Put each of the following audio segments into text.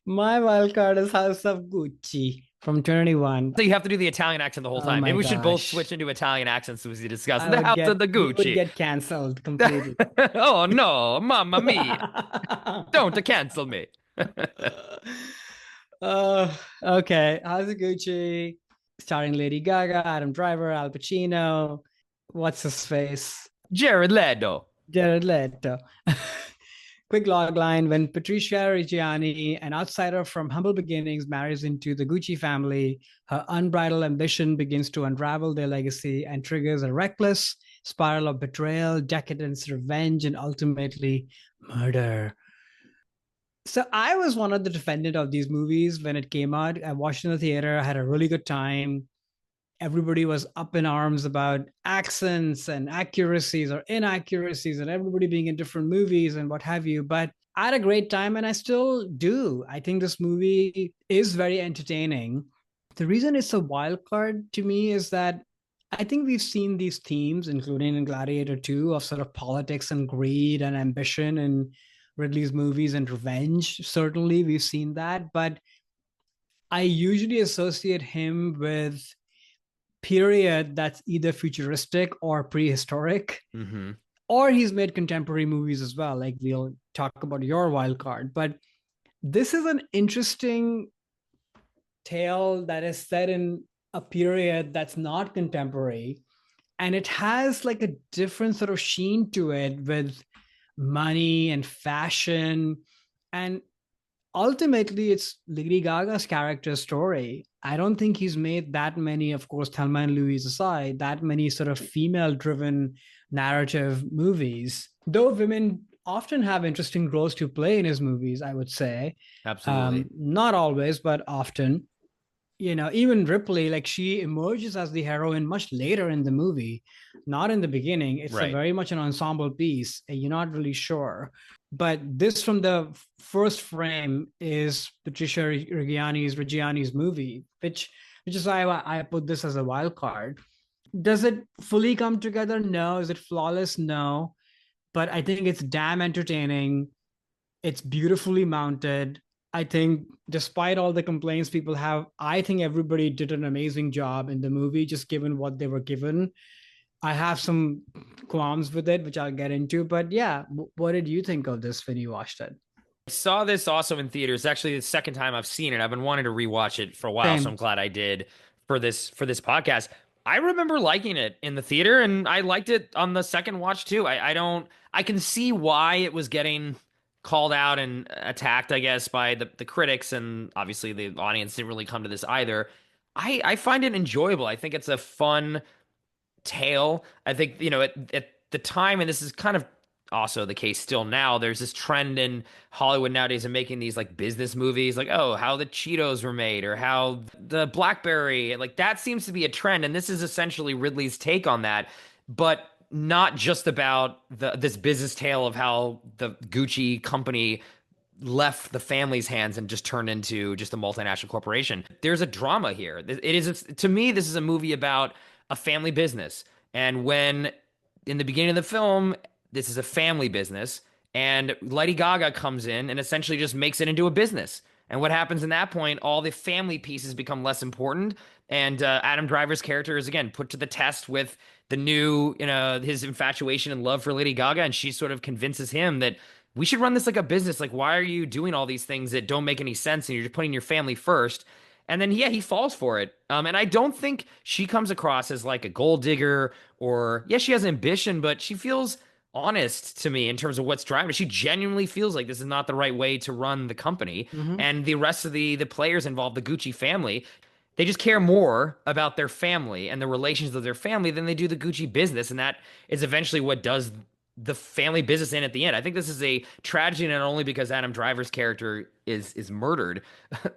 My wild card is House of Gucci from 21. So you have to do the Italian accent the whole Oh time. my Maybe we should both gosh. switch into Italian accents as we discuss the house of the We would Gucci. get canceled completely. Oh no, mamma mia. Don't cancel me. Okay. House of Gucci, starring Lady Gaga, Adam Driver, Al Pacino. What's his face? Jared Leto. Jared Leto. Quick log line: when Patricia Reggiani, an outsider from humble beginnings, marries into the Gucci family, her unbridled ambition begins to unravel their legacy and triggers a reckless spiral of betrayal, decadence, revenge, and ultimately murder. So I was one of the defendant of these movies when it came out. I watched it in the theater. I had a really good time. Everybody was up in arms about accents and accuracies or inaccuracies and everybody being in different movies and what have you. But I had a great time and I still do. I think this movie is very entertaining. The reason it's a wild card to me is that I think we've seen these themes, including in Gladiator 2, of sort of politics and greed and ambition in Ridley's movies and revenge. Certainly, we've seen that. But I usually associate him with period that's either futuristic or prehistoric, Mm-hmm. or he's made contemporary movies as well. Like we'll talk about your wild card, but this is an interesting tale that is set in a period that's not contemporary, and it has like a different sort of sheen to it with money and fashion, and ultimately it's Lady Gaga's character story. I don't think he's made that many, of course, Thelma and Louise aside, that many sort of female driven narrative movies, though women often have interesting roles to play in his movies, I would say. Absolutely. Not always, but often. Even Ripley, like she emerges as the heroine much later in the movie, not in the beginning. It's a Right. very much an ensemble piece. You're not really sure. But this from the first frame is Patricia Reggiani's movie, which is why I put this as a wild card. Does it fully come together? No. Is it flawless? No. But I think it's damn entertaining. It's beautifully mounted. I think, despite all the complaints people have, I think everybody did an amazing job in the movie, just given what they were given. I have some qualms with it, which I'll get into. But yeah, what did you think of this when you watched it? I saw this also in theaters. Actually, the second time I've seen it. I've been wanting to rewatch it for a while, so I'm Same. glad I did for this podcast. I remember liking it in the theater, and I liked it on the second watch too. I don't I can see why it was getting called out and attacked, I guess, by the critics, and obviously the audience didn't really come to this either. I find it enjoyable. I think it's a fun tale. I think, at the time, and this is kind of also the case still now, there's this trend in Hollywood nowadays of making these like business movies, like, oh, how the Cheetos were made or how the BlackBerry, like that seems to be a trend. And this is essentially Ridley's take on that, but not just about this business tale of how the Gucci company left the family's hands and just turned into just a multinational corporation. There's a drama here. It is, to me, this is a movie about a family business. And when in the beginning of the film, this is a family business, and Lady Gaga comes in and essentially just makes it into a business. And what happens in that point, all the family pieces become less important. And Adam Driver's character is again put to the test with the new, his infatuation and love for Lady Gaga. And she sort of convinces him that we should run this like a business. Like, why are you doing all these things that don't make any sense? And you're just putting your family first. And then, yeah, he falls for it. And I don't think she comes across as like a gold digger or, yeah, she has ambition, but she feels honest to me in terms of what's driving her. She genuinely feels like this is not the right way to run the company. Mm-hmm. And the rest of the players involved, the Gucci family, they just care more about their family and the relations of their family than they do the Gucci business. And that is eventually what does the family business in at the end. I think this is a tragedy not only because Adam Driver's character is murdered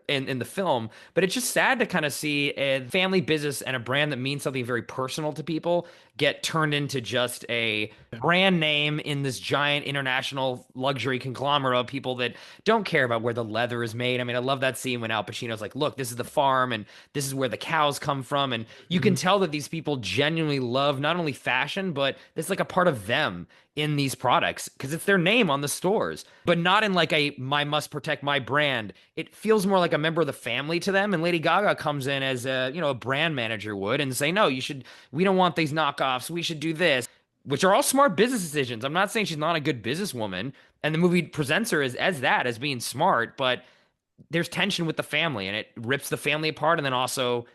in the film, but it's just sad to kind of see a family business and a brand that means something very personal to people get turned into just a brand name in this giant international luxury conglomerate of people that don't care about where the leather is made. I mean, I love that scene when Al Pacino's like, look, this is the farm and this is where the cows come from. And you can Mm-hmm. tell that these people genuinely love not only fashion, but it's like a part of them in these products because it's their name on the stores, but not in like a "I must protect my my brand. It feels more like a member of the family to them. And Lady Gaga comes in as a, a brand manager would and say, no, we don't want these knockoffs. We should do this, which are all smart business decisions. I'm not saying she's not a good businesswoman. And the movie presents her as being smart, but there's tension with the family and it rips the family apart and then also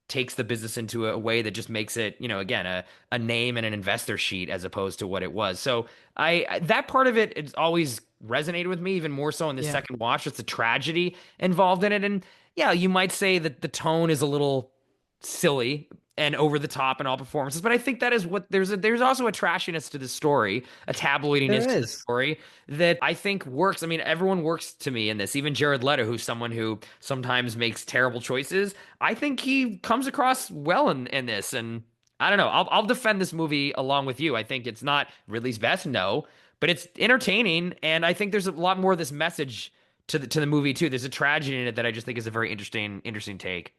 takes the business into a way that just makes it, again, a name and an investor sheet as opposed to what it was. So that part of it it's always resonated with me even more so in the Yeah. second watch. It's a tragedy involved in it. And yeah, you might say that the tone is a little silly and over the top in all performances, but I think that is what there's also a trashiness to the story, a There tabloidiness to the is. story that I think works. I mean, everyone works to me in this, even Jared Leto, who's someone who sometimes makes terrible choices. I think he comes across well in this, and I don't know. I'll defend this movie along with you. I think it's not Ridley's best, no, but it's entertaining, and I think there's a lot more of this message to the movie too. There's a tragedy in it that I just think is a very interesting take.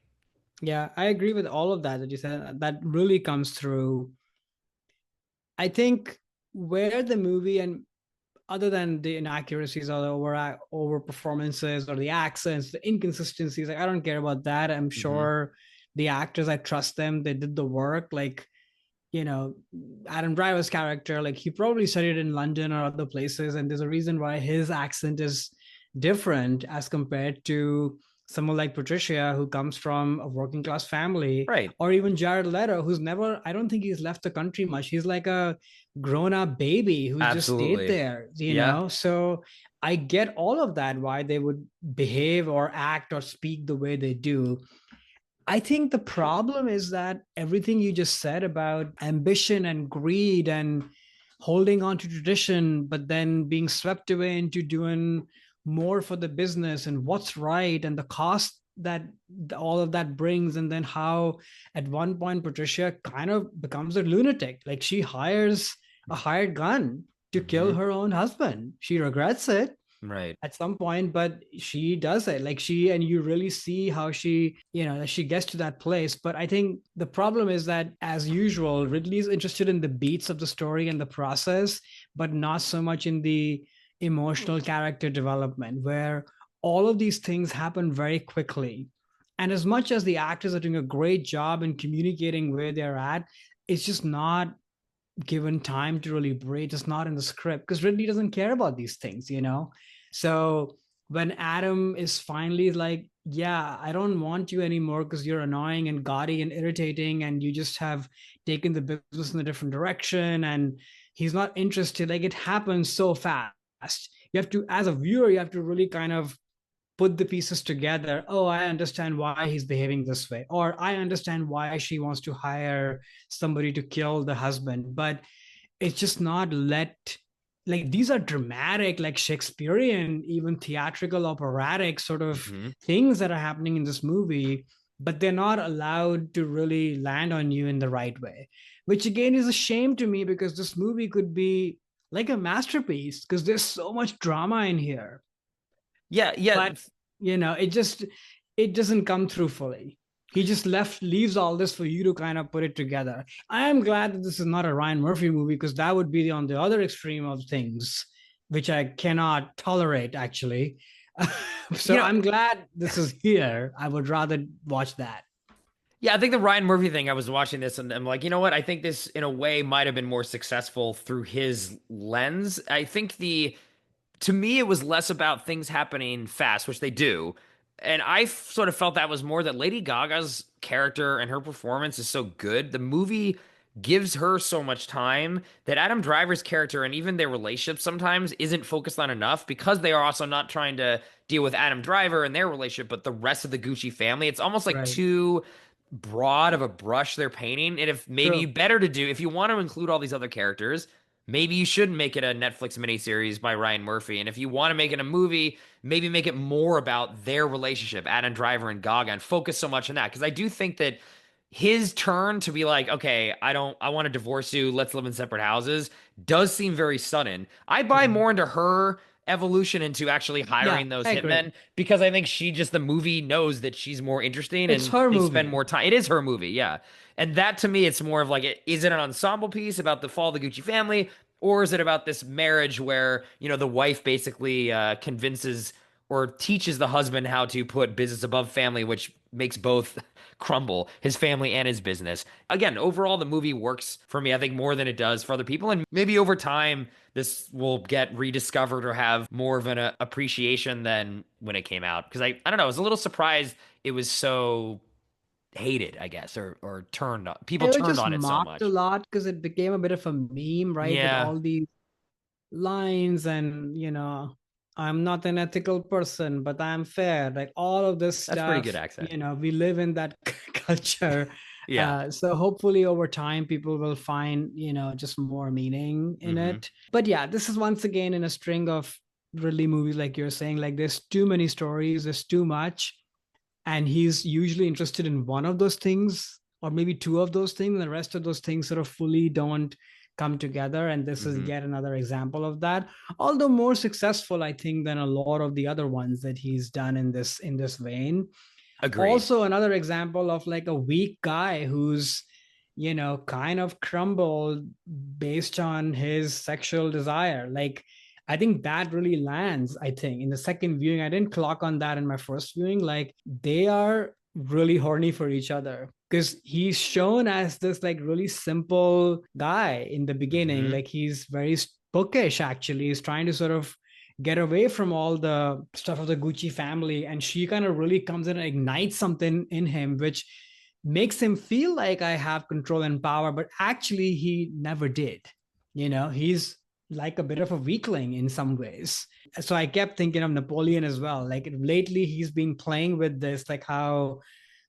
Yeah, I agree with all of that you said. That really comes through. I think where the movie, and other than the inaccuracies or the over performances or the accents, the inconsistencies, like I don't care about that. I'm Hmm. sure the actors, I trust them. They did the work. Like, you know, Adam Driver's character, like he probably studied in London or other places, and there's a reason why his accent is different as compared to someone like Patricia, who comes from a working class family, Right. or even Jared Leto, who's never, I don't think he's left the country much. He's like a grown up baby who's just stayed Absolutely. there, you Yeah. know? So I get all of that, why they would behave or act or speak the way they do. I think the problem is that everything you just said about ambition and greed and holding on to tradition, but then being swept away into doing more for the business and what's right and the cost that all of that brings. And then how at one point Patricia kind of becomes a lunatic. Like she hires a hired gun to kill Hmm. her own husband. She regrets it Right. at some point, but she does it. Like she, and you really see how she, she gets to that place. But I think the problem is that, as usual, Ridley's interested in the beats of the story and the process, but not so much in the emotional character development, where all of these things happen very quickly. And as much as the actors are doing a great job in communicating where they're at, it's just not given time to really breathe. It's not in the script because Ridley doesn't care about these things. So when Adam is finally like, yeah, I don't want you anymore because you're annoying and gaudy and irritating, and you just have taken the business in a different direction, and he's not interested. Like it happens so fast. You have to, as a viewer, you have to really kind of put the pieces together. Oh, I understand why he's behaving this way, or I understand why she wants to hire somebody to kill the husband. But it's just not let, like these are dramatic, like Shakespearean, even theatrical, operatic sort of Hmm. things that are happening in this movie, but they're not allowed to really land on you in the right way, which again is a shame to me because this movie could be like a masterpiece because there's so much drama in here. Yeah. Yeah. But it doesn't come through fully. He just leaves all this for you to kind of put it together. I am glad that this is not a Ryan Murphy movie because that would be on the other extreme of things, which I cannot tolerate actually. You So know, I'm glad this is here. I would rather watch that. Yeah, I think the Ryan Murphy thing, I was watching this and I'm like, you know what? I think this in a way might have been more successful through his lens. I think to me, it was less about things happening fast, which they do. And sort of felt that was more that Lady Gaga's character and her performance is so good. The movie gives her so much time that Adam Driver's character and even their relationship sometimes isn't focused on enough because they are also not trying to deal with Adam Driver and their relationship, but the rest of the Gucci family. It's almost like Right. too broad of a brush they're painting. And if maybe True. better to do, if you want to include all these other characters, maybe you should make it a Netflix miniseries by Ryan Murphy. And if you want to make it a movie, maybe make it more about their relationship, Adam Driver and Gaga, and focus so much on that. Because I do think that his turn to be like, okay, I want to divorce you, let's live in separate houses, does seem very sudden. I buy Yeah. more into her evolution into actually Yeah, hiring those I agree. hitmen because I think the movie knows that she's more interesting It's and her they spend movie. more time. It is her movie, yeah. And that to me, it's more of like, is it an ensemble piece about the fall of the Gucci family? Or is it about this marriage where, the wife basically convinces or teaches the husband how to put business above family, which makes both crumble, his family and his business. Again, overall, the movie works for me, I think, more than it does for other people. And maybe over time, this will get rediscovered or have more of an appreciation than when it came out. Because I don't know, I was a little surprised it was so hated, I guess, or people It was turned just on it so mocked a much. lot because it became a bit of a meme, right? With Yeah, all these lines and, I'm not an ethical person, but I'm fair. Like all of this that's pretty good stuff, accent. we live in that culture. Yeah. So hopefully over time, people will find, just more meaning in Hmm. it. But yeah, this is once again in a string of Ridley movies, like you're saying, like there's too many stories, there's too much, and he's usually interested in one of those things or maybe two of those things, and the rest of those things sort of fully don't come together, and this is Hmm. yet another example of that, although more successful, I think, than a lot of the other ones that he's done in this vein. Agreed. Also another example of like a weak guy who's kind of crumbled based on his sexual desire. Like I think that really lands. I think in the second viewing, I didn't clock on that in my first viewing. Like they are really horny for each other because he's shown as this like really simple guy in the beginning. Hmm. Like he's very bookish, actually. He's trying to sort of get away from all the stuff of the Gucci family. And she kind of really comes in and ignites something in him, which makes him feel like I have control and power, but actually he never did. He's like a bit of a weakling in some ways. So I kept thinking of Napoleon as well. Like lately he's been playing with this, like how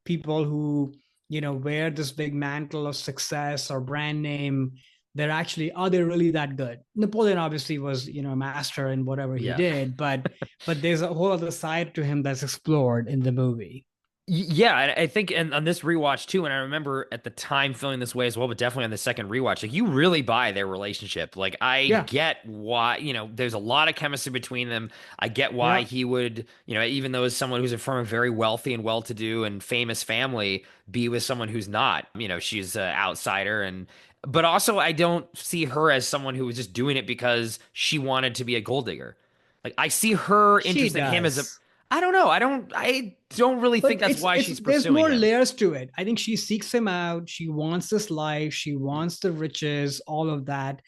people who, wear this big mantle of success or brand name, they're actually, are they really that good? Napoleon obviously was, a master in whatever he Yeah. did, but there's a whole other side to him that's explored in the movie. Yeah, I think, and on this rewatch too, and I remember at the time feeling this way as well, but definitely on the second rewatch, like you really buy their relationship. Like I Yeah. get why, there's a lot of chemistry between them. I get why Yeah. he would, even though as someone who's from a very wealthy and well-to-do and famous family, be with someone who's not. She's an outsider, but also I don't see her as someone who was just doing it because she wanted to be a gold digger. Like I see her She interest in him as a, does. I don't know. I don't really think But that's why it's she's there's pursuing more him. layers to it. I think she seeks him out. She wants this life. She wants the riches, all of that.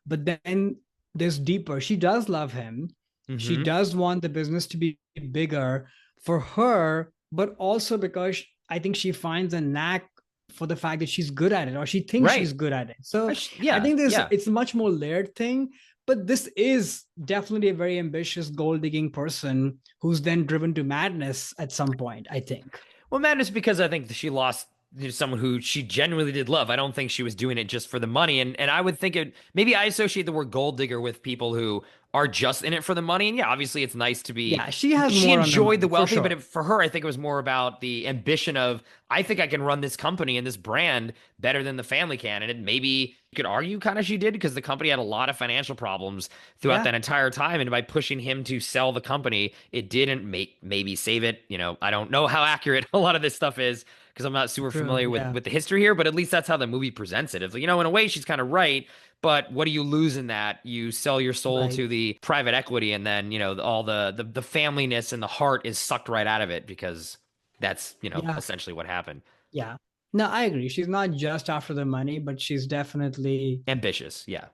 But then there's deeper. She does love him. She Hmm. does want the business to be bigger for her, but also because I think she finds a knack for the fact that she's good at it, or she thinks she's Right. good at it. So I Yeah. think this Yeah. it's a much more layered thing. But this is definitely a very ambitious gold digging person who's then driven to madness at some point, I think. Well, madness because I think she lost someone who she genuinely did love. I don't think she was doing it just for the money. And I would think it maybe I associate the word gold digger with people who are just in it for the money. And yeah, obviously it's nice to be. Yeah, she has She more on her enjoyed the mind for wealthy, but sure. for her, I think it was more about the ambition of I think I can run this company and this brand better than the family can. And it maybe you could argue kind of she did because the company had a lot of financial problems throughout Yeah, that entire time. And by pushing him to sell the company, it didn't maybe save it. I don't know how accurate a lot of this stuff is because I'm not super true. familiar with Yeah, with the history here, but at least that's how the movie presents it. It's like, in a way she's kind of right, but what do you lose in that? You sell your soul right. to the private equity and then, all the familyness and the heart is sucked right out of it because that's, Yeah, essentially what happened. yeah. No, I agree. She's not just after the money, but she's definitely. Ambitious, yeah.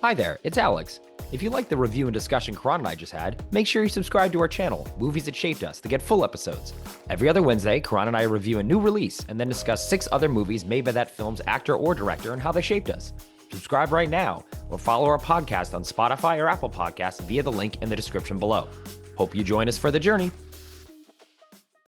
Hi there, it's Alex. If you like the review and discussion Karan and I just had, make sure you subscribe to our channel, Movies That Shaped Us, to get full episodes. Every other Wednesday, Karan and I review a new release and then discuss 6 other movies made by that film's actor or director and how they shaped us. Subscribe right now or follow our podcast on Spotify or Apple Podcasts via the link in the description below. Hope you join us for the journey.